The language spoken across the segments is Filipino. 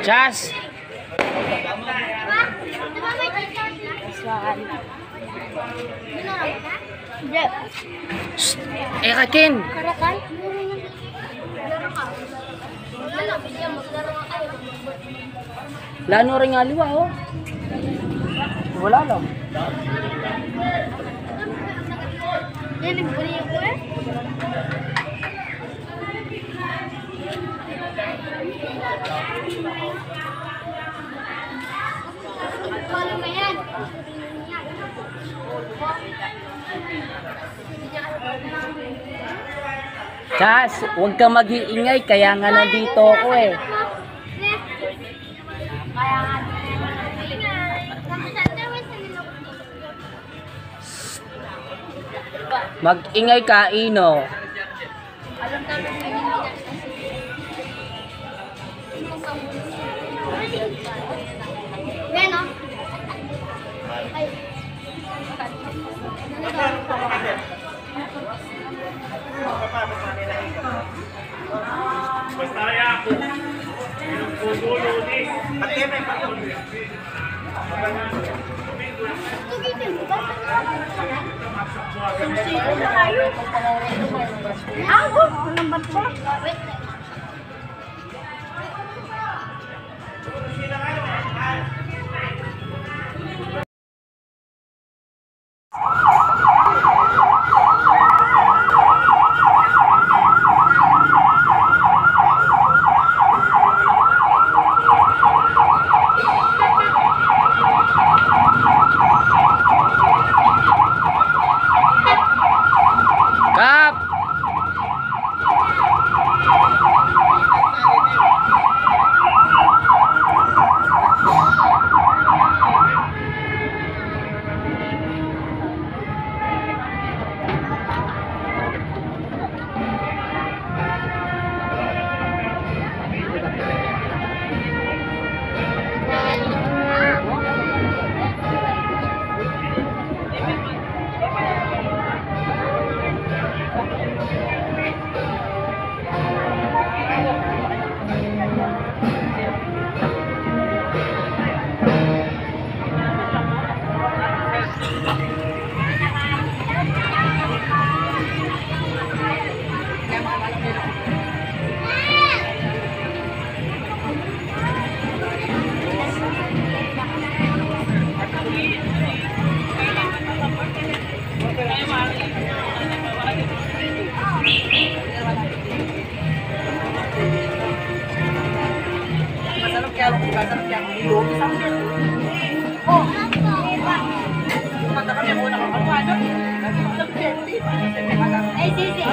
Chas! Eh, Kakin! Lano rin nga liwa, oh. Wala lang. Yan, nagbuli ako eh. Follow mo yan. Chas, huwag ka mag-iingay, kaya nga nandito ako eh. Kaya nga. Mag-ingay ka, Ino. Yan o. Ay. Basta ako. Yung pugulo ni. Pati may patuloy. Kap! Ay, sisi.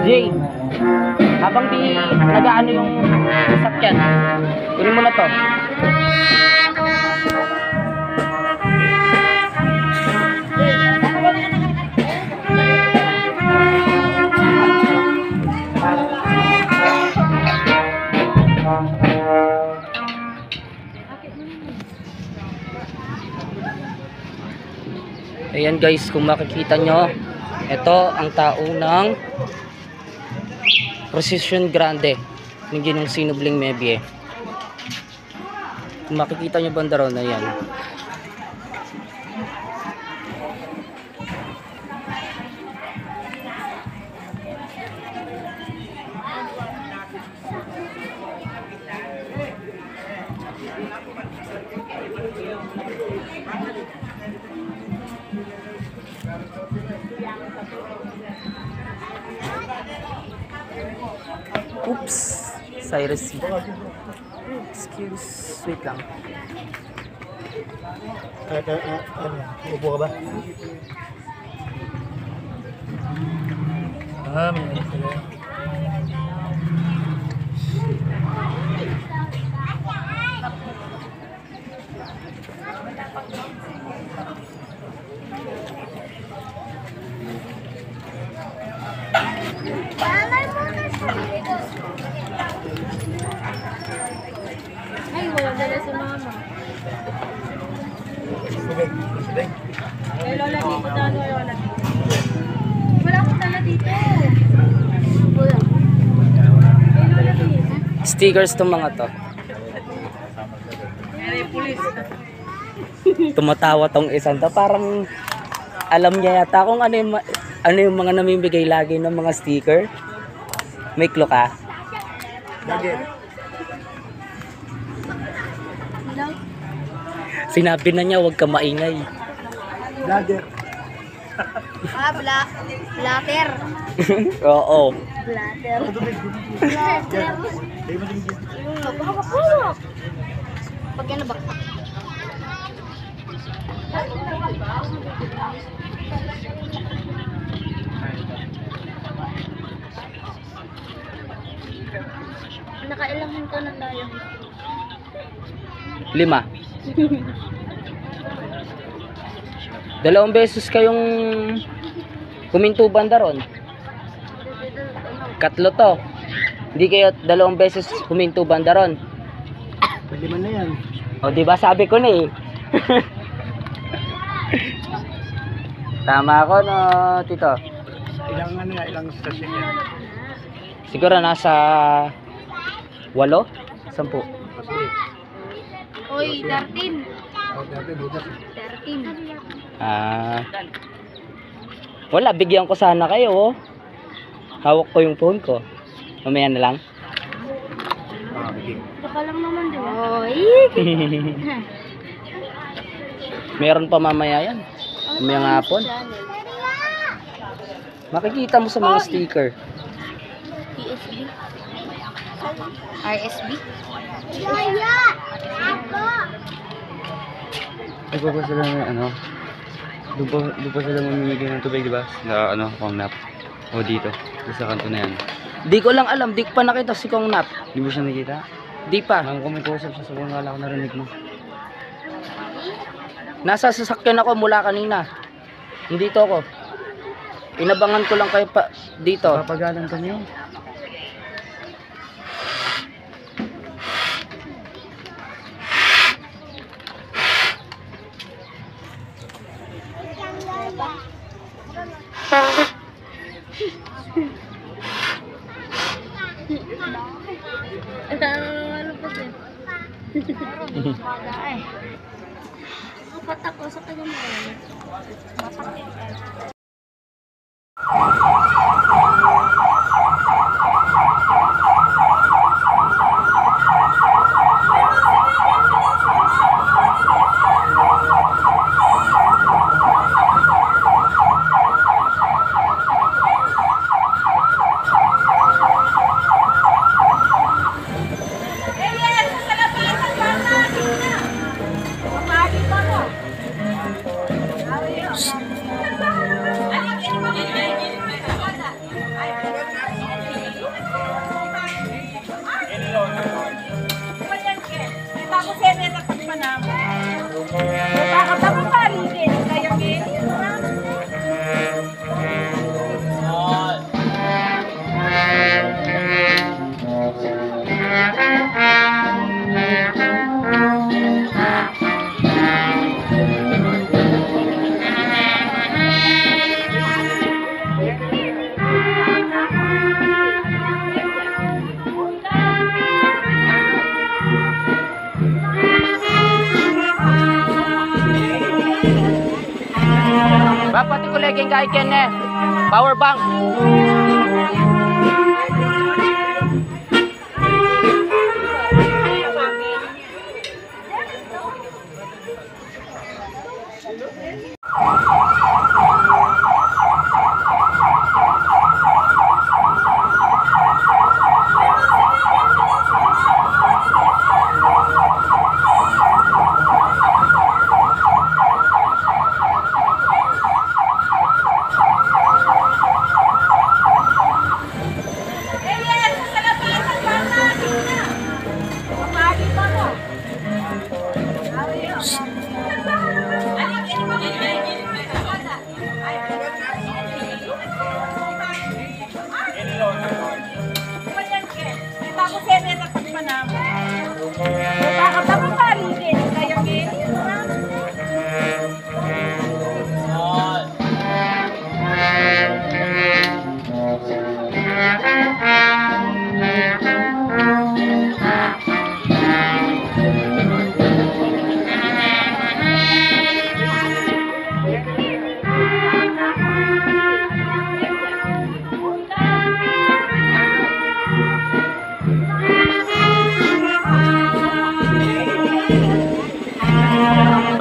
Jay, habang di nag-ano yung sasakyan, kunin mo na to. Ayan guys, kung makikita nyo, ito ang tao ng Procession Grande ng Ginong Sinubling Mebie. Kung makikita nyo bandaro na yan. Oops, Cyrus. Excuse, wait lang. Upo ka ba? May sila. Palay mo na. stickers tong mga to. Tumatawa tong isang to. Parang alam niya yata kung ano yung mga namimigay lagi ng mga sticker. May clue ka? Sinabi na niya, huwag ka maingay. Vlogger. Blatter. Oo. Blatter. Hindi mo din dyan. Pag ano ba? Nakailang hinto na tayo. 5. 2 beses kayong huminto banda ron. 4 to. Hindi kayo 2 beses huminto banda ron. Pwede man na yan. O di ba sabi ko na eh. Tama ako no, tito. Ilang ano yan, ilang station yan. Siguro nasa 8, 10. Kasi, Oy, 13. dati bukas. 13. Wala, bigyan ko sana kayo. Oh. Hawak ko yung phone ko. Mamaya na lang. Okay. Baka lang naman, di ba? Oy. Meron pa mamaya yan. Mamayang hapon. Makikita mo sa mga sticker. PSB. RSB. Yaya! Ako! Ay, pa sila na ano? Doon pa sila mamimigay ng tubig, di ba? Na ano, Kong Nap. O dito. Sa kanto na yan. Di ko lang alam, di ko pa nakita si Kong Nap. Di mo siya nakita? Di pa. Ang kumikusap siya sa buong kala ko narinig mo. Nasa sasakyan ako mula kanina. Dito ako. Inabangan ko lang kayo pa dito. Papagalan ka niyo. Ano po siya? Kapat ako sa kanya marami. Pati ko laging kay Ken eh. Power bank.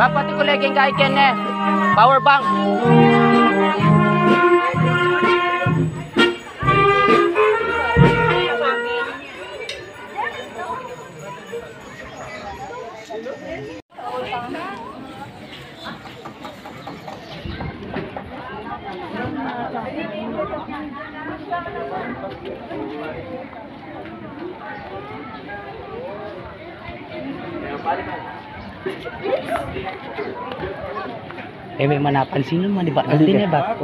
Bapati ko lagi kay Ken eh. Power bank. Eh may manapansin naman, di ba? Hindi na ba?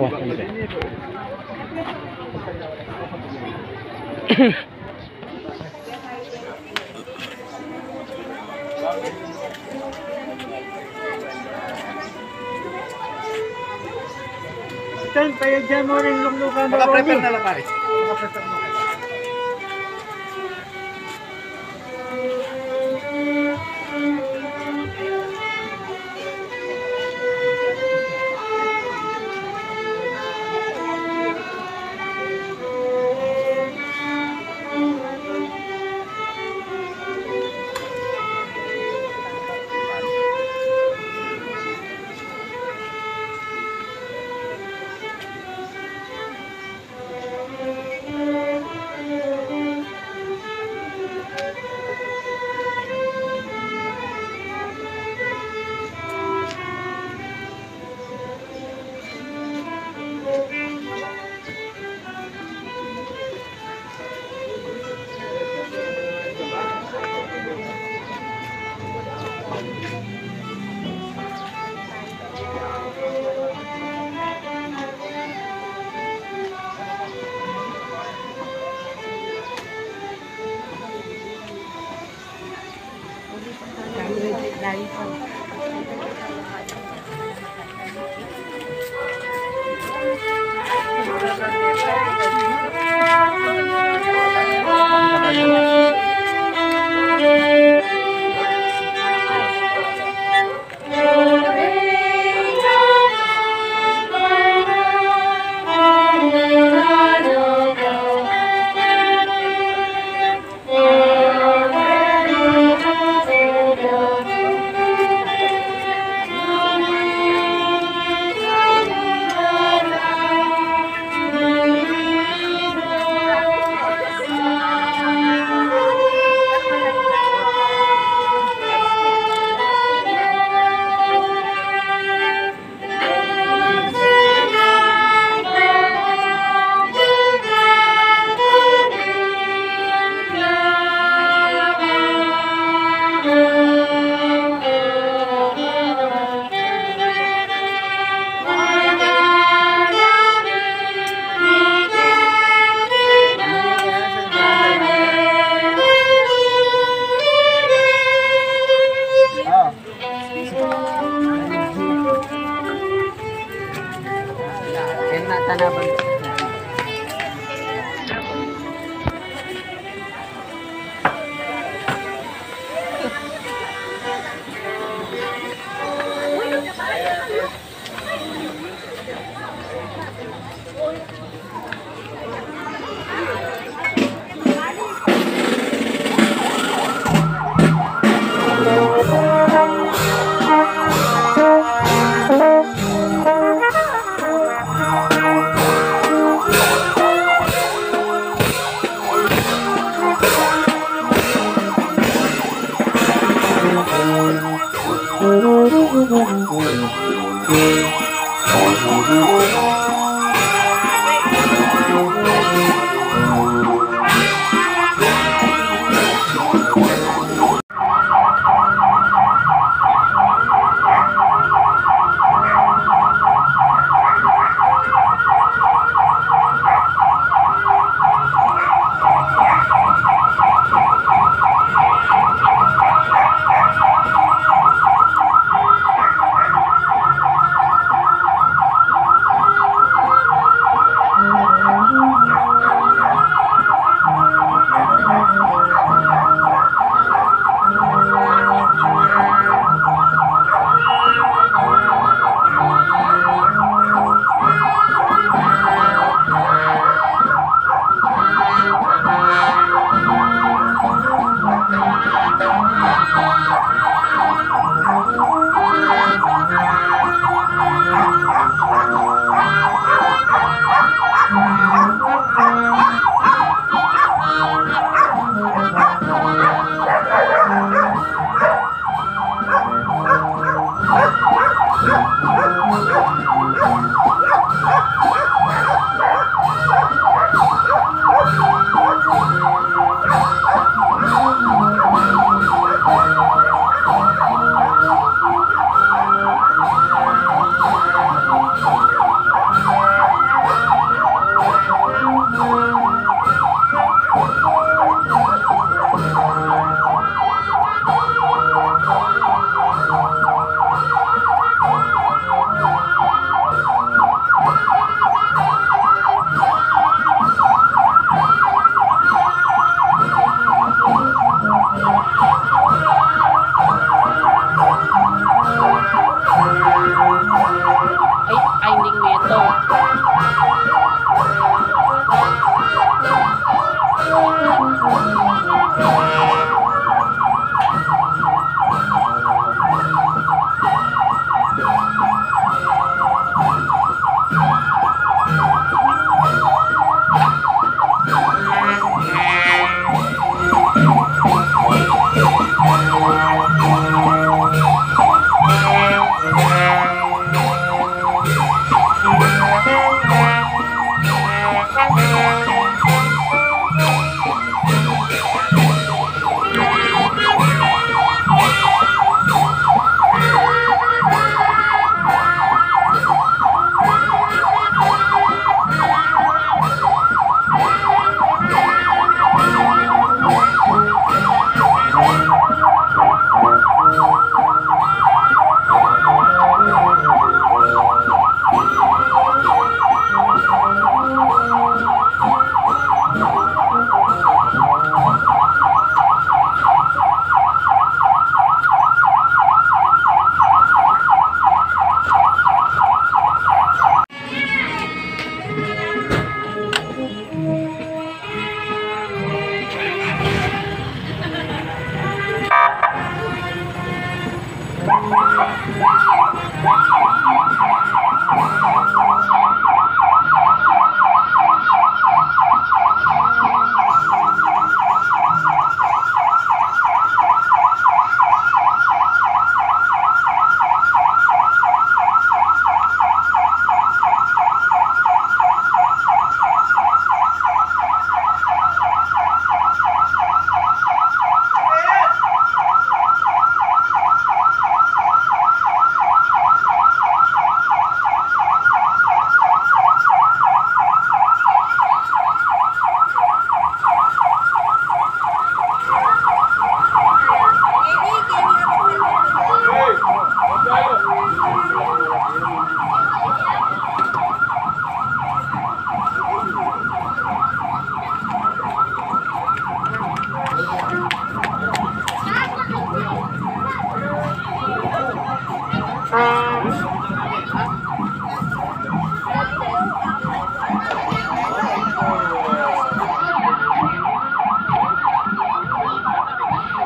Maka-prepare na lang pare. Maka-prepare mo.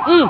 Mm.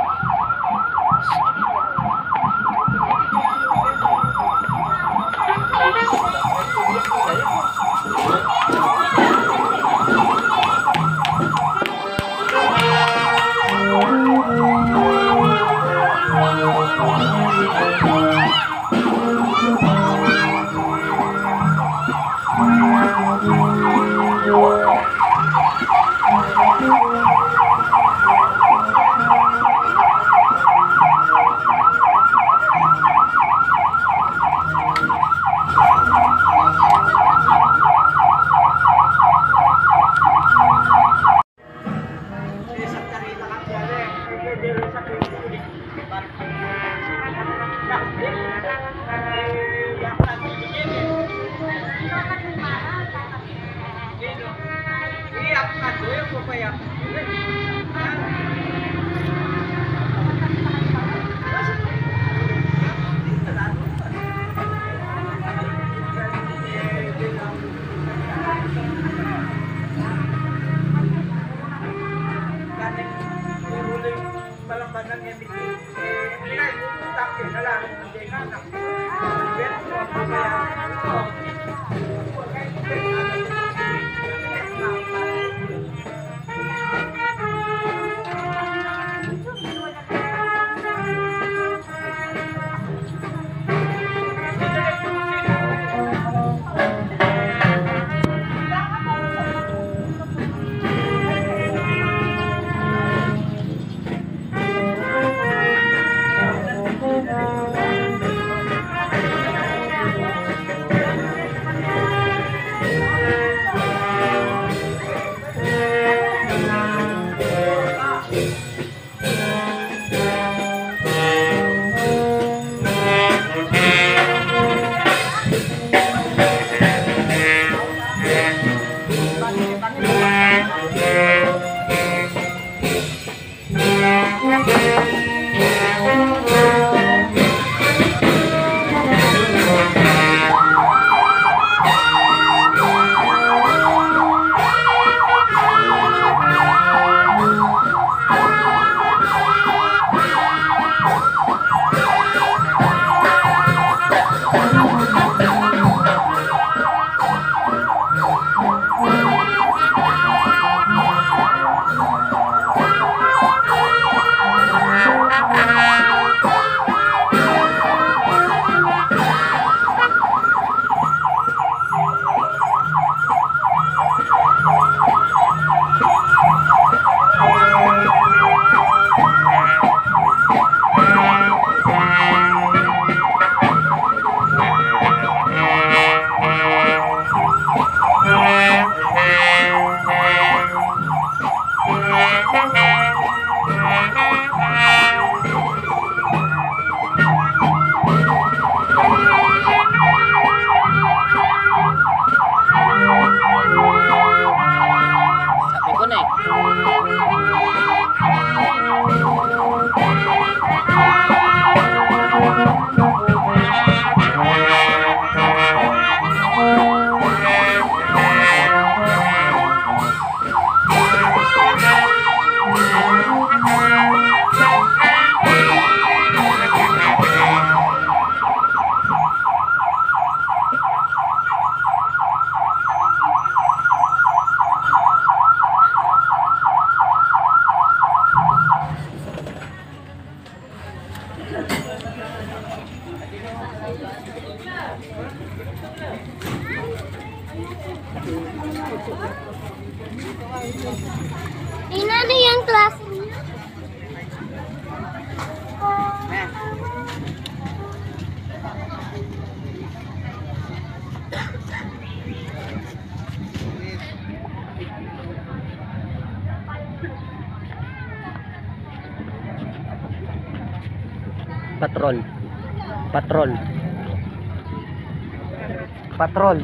Ina na yung klase niya. Patrol. Patrol. Patrol.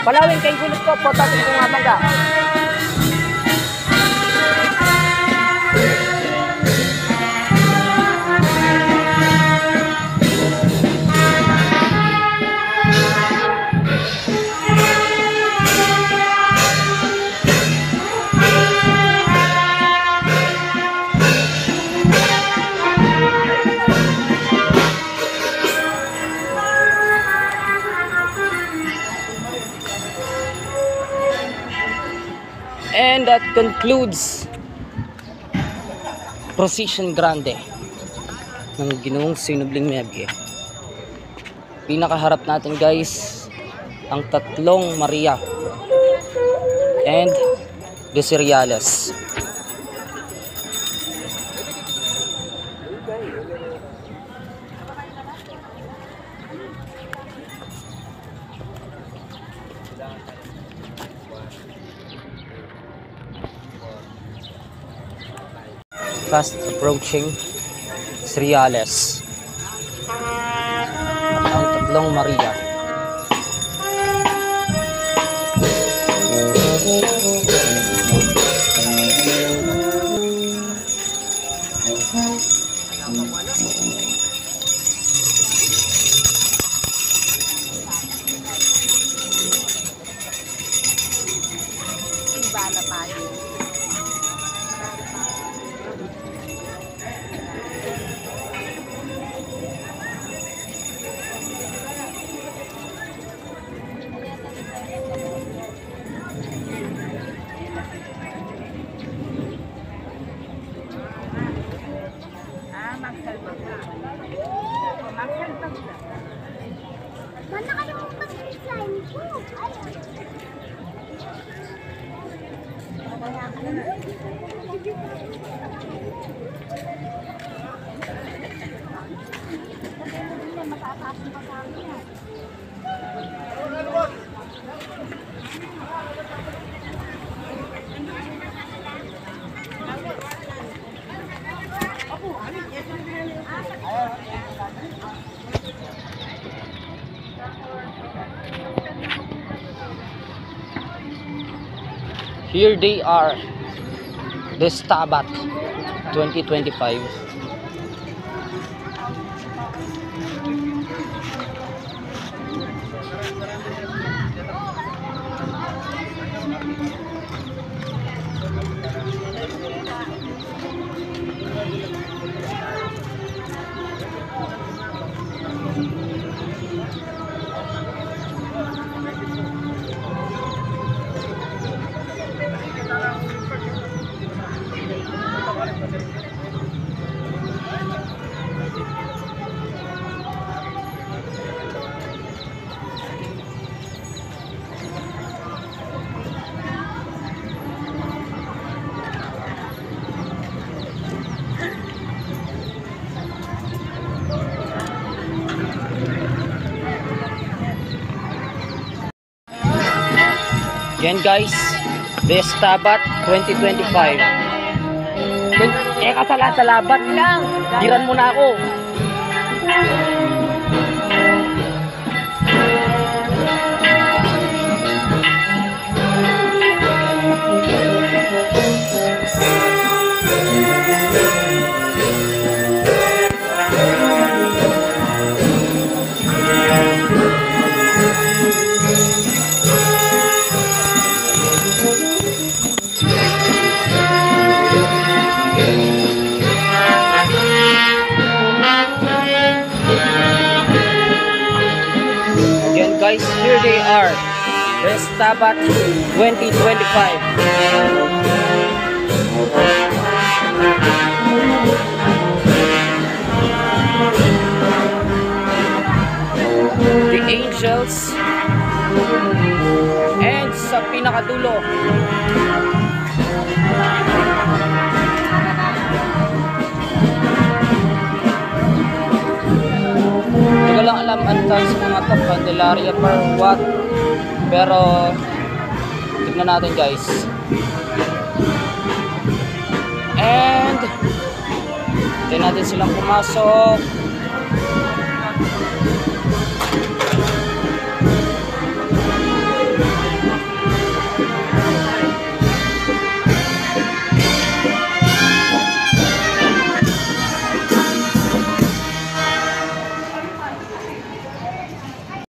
Palawin kay gulot ko, potatin ko nga mangga. And that concludes Procession Grande ng Ginoong Sinubling Mebye. Pinakaharap natin guys ang tatlong Maria and the Cereales. Fast approaching Cereales. Ang tatlong Maria. Mana kayo mag-slime ko? Here they are, the Stabat 2025. Yan guys, the Stabat 2025. Teka, salabat lang. Diran mo na ako. Guys, here they are, the Stabat 2025. The angels, and sa pinakadulo hindi ko lang alam ang tawag sa mga to, Candelaria per what, pero tignan natin guys. And tignan natin silang pumasok.